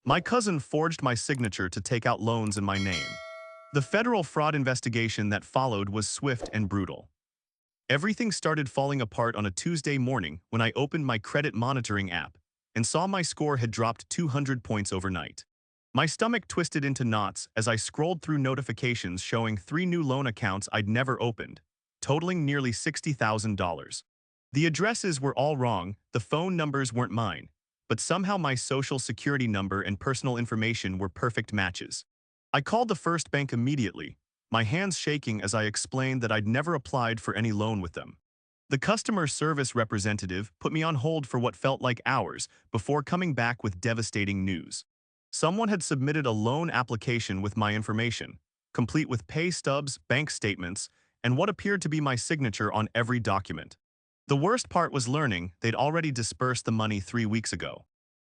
My cousin forged my signature to take out loans in my name. The federal fraud investigation that followed was swift and brutal. Everything started falling apart on a Tuesday morning when I opened my credit monitoring app and saw my score had dropped 200 points overnight. My stomach twisted into knots as I scrolled through notifications showing 3 new loan accounts I'd never opened, totaling nearly $60,000. The addresses were all wrong, the phone numbers weren't mine, but somehow my social security number and personal information were perfect matches. I called the first bank immediately, my hands shaking as I explained that I'd never applied for any loan with them. The customer service representative put me on hold for what felt like hours before coming back with devastating news. Someone had submitted a loan application with my information, complete with pay stubs, bank statements, and what appeared to be my signature on every document. The worst part was learning they'd already dispersed the money 3 weeks ago.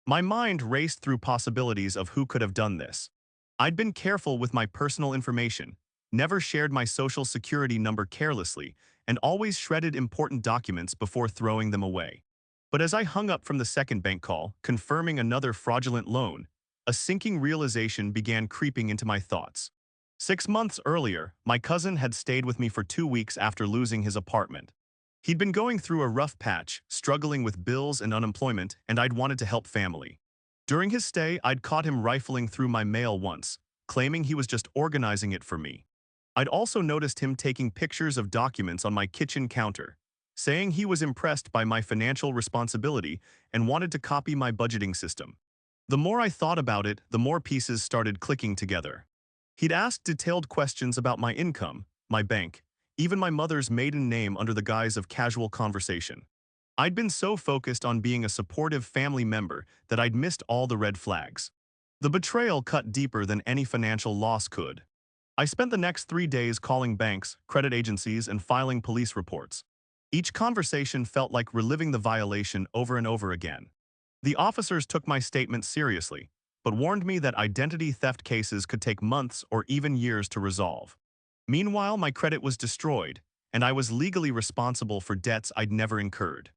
My mind raced through possibilities of who could have done this. I'd been careful with my personal information, never shared my social security number carelessly, and always shredded important documents before throwing them away. But as I hung up from the second bank call, confirming another fraudulent loan, a sinking realization began creeping into my thoughts. 6 months earlier, my cousin had stayed with me for 2 weeks after losing his apartment. He'd been going through a rough patch, struggling with bills and unemployment, and I'd wanted to help family. During his stay, I'd caught him rifling through my mail once, claiming he was just organizing it for me. I'd also noticed him taking pictures of documents on my kitchen counter, saying he was impressed by my financial responsibility and wanted to copy my budgeting system. The more I thought about it, the more pieces started clicking together. He'd asked detailed questions about my income, my bank, even my mother's maiden name under the guise of casual conversation. I'd been so focused on being a supportive family member that I'd missed all the red flags. The betrayal cut deeper than any financial loss could. I spent the next 3 days calling banks, credit agencies, and filing police reports. Each conversation felt like reliving the violation over and over again. The officers took my statement seriously, but warned me that identity theft cases could take months or even years to resolve. Meanwhile, my credit was destroyed, and I was legally responsible for debts I'd never incurred.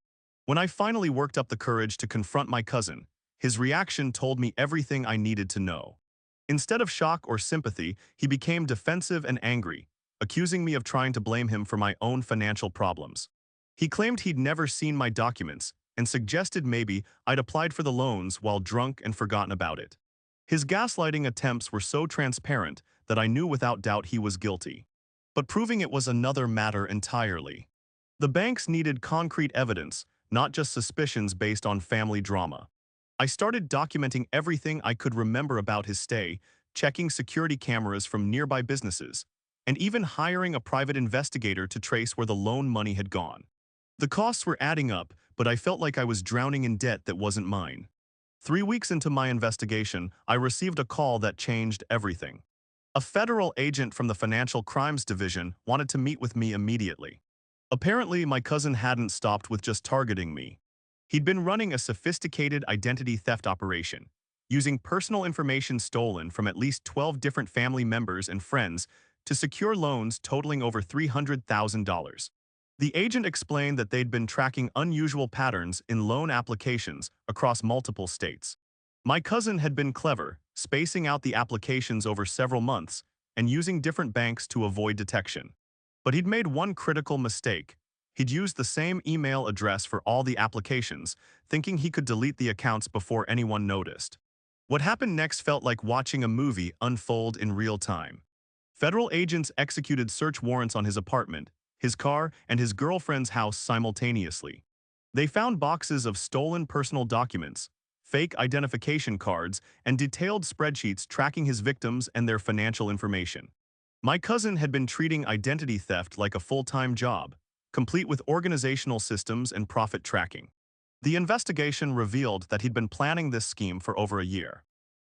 When I finally worked up the courage to confront my cousin, his reaction told me everything I needed to know. Instead of shock or sympathy, he became defensive and angry, accusing me of trying to blame him for my own financial problems. He claimed he'd never seen my documents and suggested maybe I'd applied for the loans while drunk and forgotten about it. His gaslighting attempts were so transparent that I knew without doubt he was guilty. But proving it was another matter entirely. The banks needed concrete evidence, not just suspicions based on family drama. I started documenting everything I could remember about his stay, checking security cameras from nearby businesses, and even hiring a private investigator to trace where the loan money had gone. The costs were adding up, but I felt like I was drowning in debt that wasn't mine. 3 weeks into my investigation, I received a call that changed everything. A federal agent from the Financial Crimes Division wanted to meet with me immediately. Apparently, my cousin hadn't stopped with just targeting me. He'd been running a sophisticated identity theft operation, using personal information stolen from at least 12 different family members and friends to secure loans totaling over $300,000. The agent explained that they'd been tracking unusual patterns in loan applications across multiple states. My cousin had been clever, spacing out the applications over several months and using different banks to avoid detection. But he'd made one critical mistake. He'd used the same email address for all the applications, thinking he could delete the accounts before anyone noticed. What happened next felt like watching a movie unfold in real time. Federal agents executed search warrants on his apartment, his car, and his girlfriend's house simultaneously. They found boxes of stolen personal documents, fake identification cards, and detailed spreadsheets tracking his victims and their financial information. My cousin had been treating identity theft like a full-time job, complete with organizational systems and profit tracking. The investigation revealed that he'd been planning this scheme for over a year.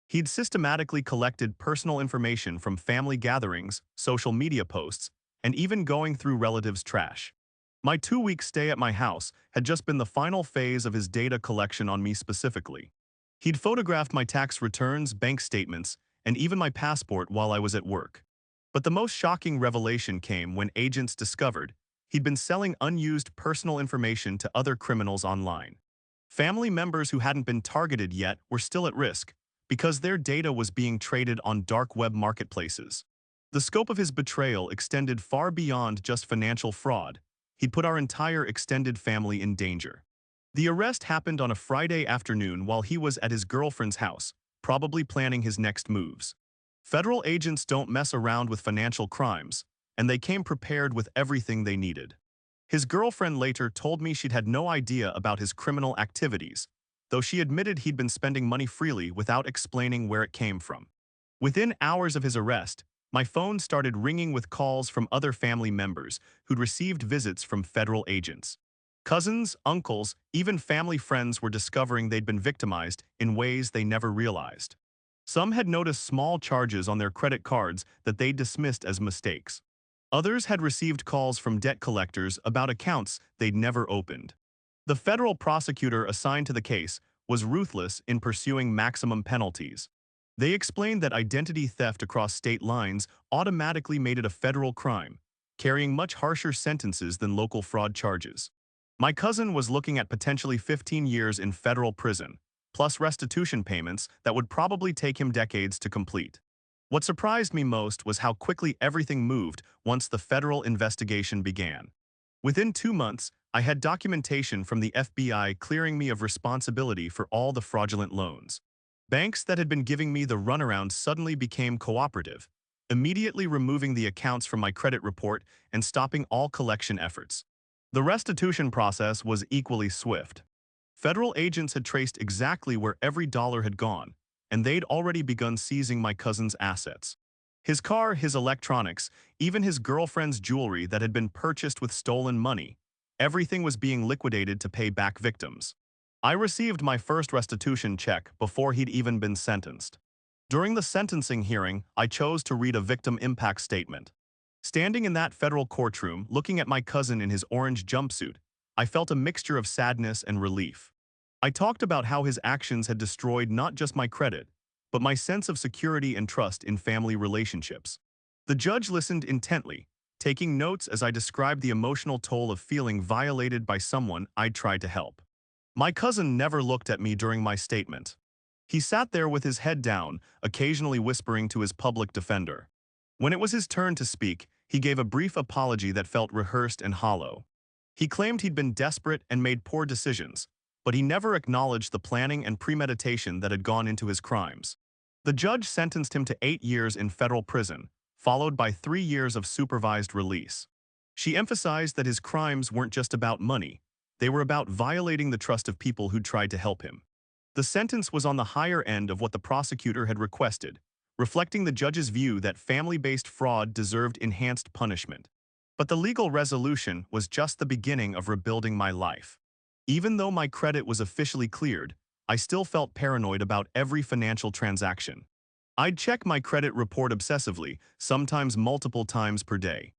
He'd systematically collected personal information from family gatherings, social media posts, and even going through relatives' trash. My 2-week stay at my house had just been the final phase of his data collection on me specifically. He'd photographed my tax returns, bank statements, and even my passport while I was at work. But the most shocking revelation came when agents discovered he'd been selling unused personal information to other criminals online. Family members who hadn't been targeted yet were still at risk, because their data was being traded on dark web marketplaces. The scope of his betrayal extended far beyond just financial fraud. He'd put our entire extended family in danger. The arrest happened on a Friday afternoon while he was at his girlfriend's house, probably planning his next moves. Federal agents don't mess around with financial crimes, and they came prepared with everything they needed. His girlfriend later told me she'd had no idea about his criminal activities, though she admitted he'd been spending money freely without explaining where it came from. Within hours of his arrest, my phone started ringing with calls from other family members who'd received visits from federal agents. Cousins, uncles, even family friends were discovering they'd been victimized in ways they never realized. Some had noticed small charges on their credit cards that they dismissed as mistakes. Others had received calls from debt collectors about accounts they'd never opened. The federal prosecutor assigned to the case was ruthless in pursuing maximum penalties. They explained that identity theft across state lines automatically made it a federal crime, carrying much harsher sentences than local fraud charges. My cousin was looking at potentially 15 years in federal prison, plus restitution payments that would probably take him decades to complete. What surprised me most was how quickly everything moved once the federal investigation began. Within 2 months, I had documentation from the FBI clearing me of responsibility for all the fraudulent loans. Banks that had been giving me the runaround suddenly became cooperative, immediately removing the accounts from my credit report and stopping all collection efforts. The restitution process was equally swift. Federal agents had traced exactly where every dollar had gone, and they'd already begun seizing my cousin's assets. His car, his electronics, even his girlfriend's jewelry that had been purchased with stolen money. Everything was being liquidated to pay back victims. I received my first restitution check before he'd even been sentenced. During the sentencing hearing, I chose to read a victim impact statement. Standing in that federal courtroom, looking at my cousin in his orange jumpsuit, I felt a mixture of sadness and relief. I talked about how his actions had destroyed not just my credit, but my sense of security and trust in family relationships. The judge listened intently, taking notes as I described the emotional toll of feeling violated by someone I'd tried to help. My cousin never looked at me during my statement. He sat there with his head down, occasionally whispering to his public defender. When it was his turn to speak, he gave a brief apology that felt rehearsed and hollow. He claimed he'd been desperate and made poor decisions, but he never acknowledged the planning and premeditation that had gone into his crimes. The judge sentenced him to 8 years in federal prison, followed by 3 years of supervised release. She emphasized that his crimes weren't just about money, they were about violating the trust of people who'd tried to help him. The sentence was on the higher end of what the prosecutor had requested, reflecting the judge's view that family-based fraud deserved enhanced punishment. But the legal resolution was just the beginning of rebuilding my life. Even though my credit was officially cleared, I still felt paranoid about every financial transaction. I'd check my credit report obsessively, sometimes multiple times per day.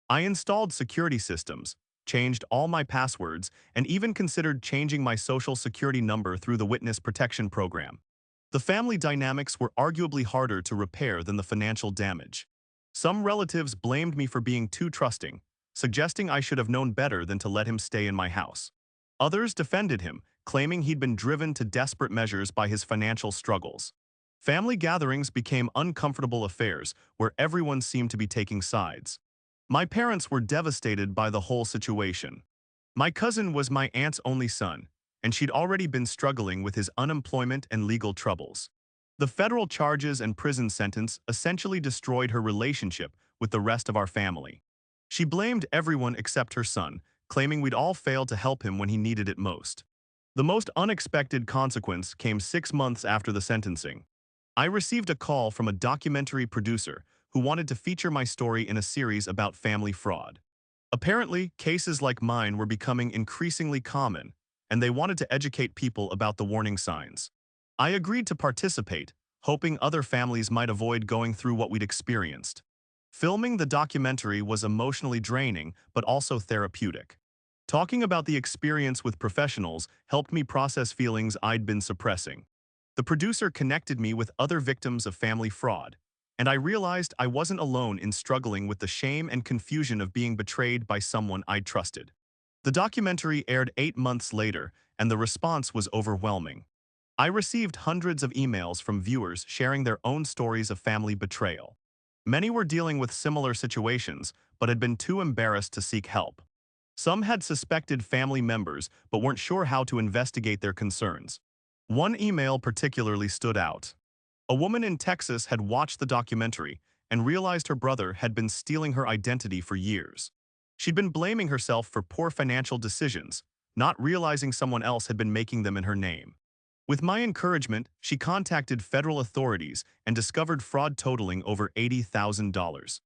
I installed security systems, changed all my passwords, and even considered changing my social security number through the witness protection program. The family dynamics were arguably harder to repair than the financial damage. Some relatives blamed me for being too trusting, suggesting I should have known better than to let him stay in my house. Others defended him, claiming he'd been driven to desperate measures by his financial struggles. Family gatherings became uncomfortable affairs where everyone seemed to be taking sides. My parents were devastated by the whole situation. My cousin was my aunt's only son, and she'd already been struggling with his unemployment and legal troubles. The federal charges and prison sentence essentially destroyed her relationship with the rest of our family. She blamed everyone except her son, claiming we'd all failed to help him when he needed it most. The most unexpected consequence came 6 months after the sentencing. I received a call from a documentary producer who wanted to feature my story in a series about family fraud. Apparently, cases like mine were becoming increasingly common, and they wanted to educate people about the warning signs. I agreed to participate, hoping other families might avoid going through what we'd experienced. Filming the documentary was emotionally draining, but also therapeutic. Talking about the experience with professionals helped me process feelings I'd been suppressing. The producer connected me with other victims of family fraud, and I realized I wasn't alone in struggling with the shame and confusion of being betrayed by someone I'd trusted. The documentary aired 8 months later, and the response was overwhelming. I received hundreds of emails from viewers sharing their own stories of family betrayal. Many were dealing with similar situations, but had been too embarrassed to seek help. Some had suspected family members, but weren't sure how to investigate their concerns. One email particularly stood out. A woman in Texas had watched the documentary and realized her brother had been stealing her identity for years. She'd been blaming herself for poor financial decisions, not realizing someone else had been making them in her name. With my encouragement, she contacted federal authorities and discovered fraud totaling over $80,000.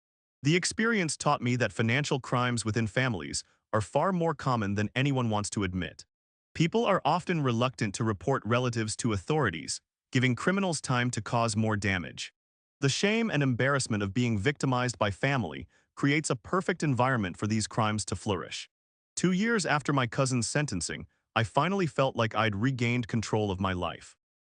The experience taught me that financial crimes within families are far more common than anyone wants to admit. People are often reluctant to report relatives to authorities, giving criminals time to cause more damage. The shame and embarrassment of being victimized by family creates a perfect environment for these crimes to flourish. 2 years after my cousin's sentencing, I finally felt like I'd regained control of my life.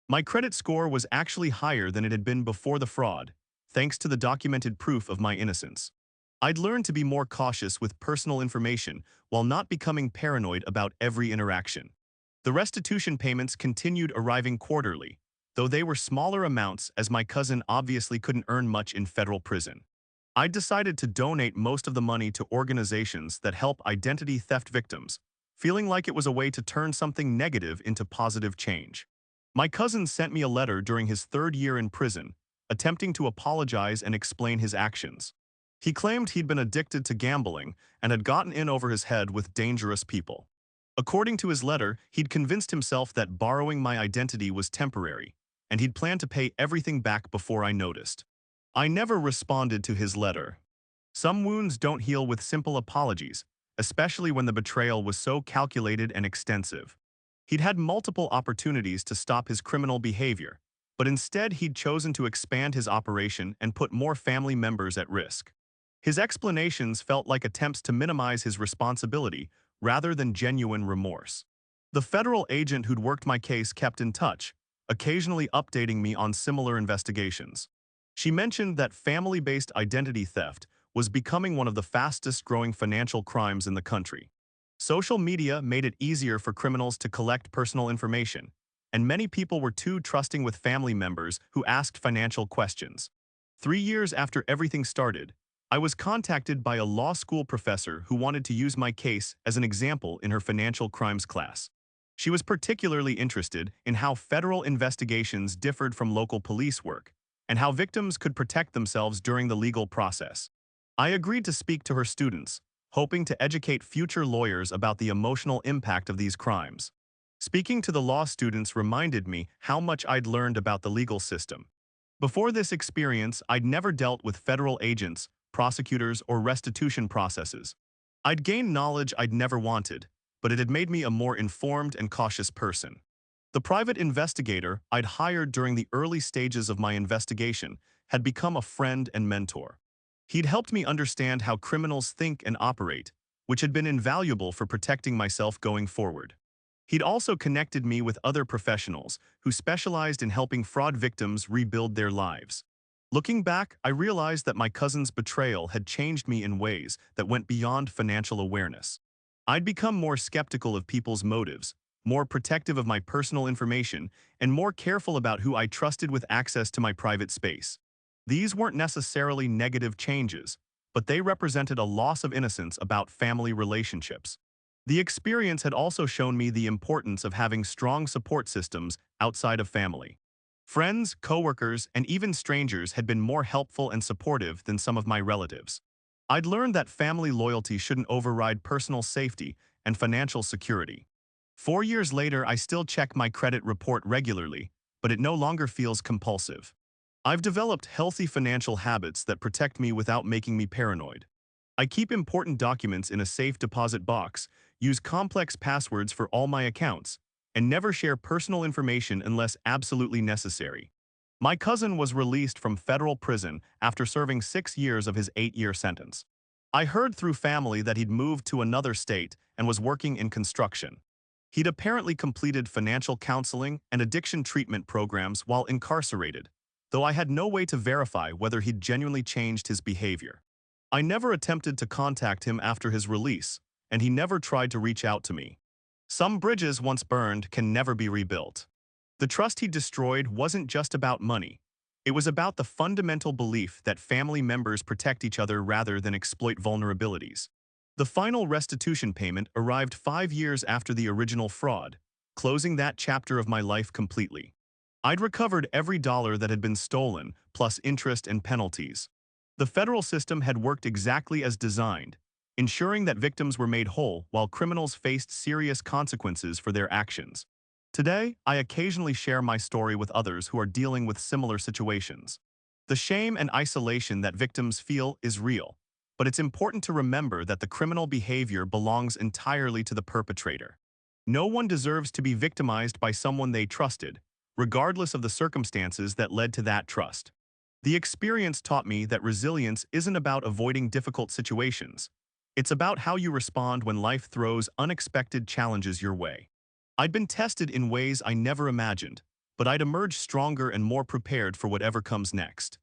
My credit score was actually higher than it had been before the fraud, thanks to the documented proof of my innocence. I'd learned to be more cautious with personal information while not becoming paranoid about every interaction. The restitution payments continued arriving quarterly, though they were smaller amounts as my cousin obviously couldn't earn much in federal prison. I decided to donate most of the money to organizations that help identity theft victims, feeling like it was a way to turn something negative into positive change. My cousin sent me a letter during his 3rd year in prison, attempting to apologize and explain his actions. He claimed he'd been addicted to gambling and had gotten in over his head with dangerous people. According to his letter, he'd convinced himself that borrowing my identity was temporary, and he'd planned to pay everything back before I noticed. I never responded to his letter. Some wounds don't heal with simple apologies, especially when the betrayal was so calculated and extensive. He'd had multiple opportunities to stop his criminal behavior, but instead he'd chosen to expand his operation and put more family members at risk. His explanations felt like attempts to minimize his responsibility rather than genuine remorse. The federal agent who'd worked my case kept in touch, occasionally updating me on similar investigations. She mentioned that family-based identity theft was becoming one of the fastest-growing financial crimes in the country. Social media made it easier for criminals to collect personal information, and many people were too trusting with family members who asked financial questions. 3 years after everything started, I was contacted by a law school professor who wanted to use my case as an example in her financial crimes class. She was particularly interested in how federal investigations differed from local police work, and how victims could protect themselves during the legal process. I agreed to speak to her students, hoping to educate future lawyers about the emotional impact of these crimes. Speaking to the law students reminded me how much I'd learned about the legal system. Before this experience, I'd never dealt with federal agents, prosecutors, or restitution processes. I'd gained knowledge I'd never wanted, but it had made me a more informed and cautious person. The private investigator I'd hired during the early stages of my investigation had become a friend and mentor. He'd helped me understand how criminals think and operate, which had been invaluable for protecting myself going forward. He'd also connected me with other professionals who specialized in helping fraud victims rebuild their lives. Looking back, I realized that my cousin's betrayal had changed me in ways that went beyond financial awareness. I'd become more skeptical of people's motives, more protective of my personal information, and more careful about who I trusted with access to my private space. These weren't necessarily negative changes, but they represented a loss of innocence about family relationships. The experience had also shown me the importance of having strong support systems outside of family. Friends, coworkers, and even strangers had been more helpful and supportive than some of my relatives. I'd learned that family loyalty shouldn't override personal safety and financial security. 4 years later, I still check my credit report regularly, but it no longer feels compulsive. I've developed healthy financial habits that protect me without making me paranoid. I keep important documents in a safe deposit box, use complex passwords for all my accounts, and never share personal information unless absolutely necessary. My cousin was released from federal prison after serving 6 years of his 8-year sentence. I heard through family that he'd moved to another state and was working in construction. He'd apparently completed financial counseling and addiction treatment programs while incarcerated, though I had no way to verify whether he'd genuinely changed his behavior. I never attempted to contact him after his release, and he never tried to reach out to me. Some bridges once burned can never be rebuilt. The trust he destroyed wasn't just about money. It was about the fundamental belief that family members protect each other rather than exploit vulnerabilities. The final restitution payment arrived 5 years after the original fraud, closing that chapter of my life completely. I'd recovered every dollar that had been stolen, plus interest and penalties. The federal system had worked exactly as designed, ensuring that victims were made whole while criminals faced serious consequences for their actions. Today, I occasionally share my story with others who are dealing with similar situations. The shame and isolation that victims feel is real, but it's important to remember that the criminal behavior belongs entirely to the perpetrator. No one deserves to be victimized by someone they trusted, regardless of the circumstances that led to that trust. The experience taught me that resilience isn't about avoiding difficult situations. It's about how you respond when life throws unexpected challenges your way. I'd been tested in ways I never imagined, but I'd emerged stronger and more prepared for whatever comes next.